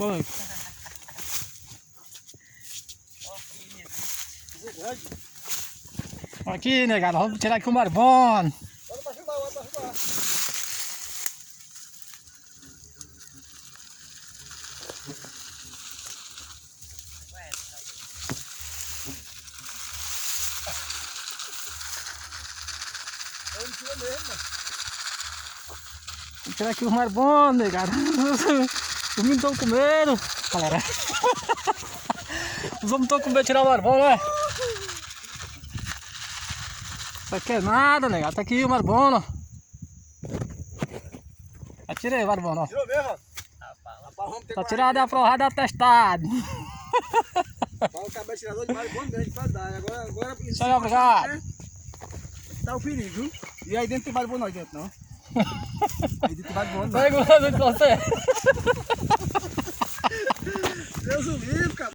Foi. Aqui, negado, vamos tirar aqui o marbono. Bora pra filmar, bora pra filmar. Vamos tirar aqui o marbono, negado. Os meninos estão com medo, galera. Os homens estão com medo de tirar o marbono, né? Isso aqui é nada, negado. Tá aqui o marbono. Atira aí o marbono, ó. Tirou mesmo, ó. Tá tirado a forrada atestado. O cabelo tirador de mais bom grande pra dar. Agora Isso aí, obrigado. Tá o perigo, viu? E aí dentro tem mais bom não, aí dentro não. Aí dentro tem mais bom não. Vai gostando de você. Deus o livre, cara.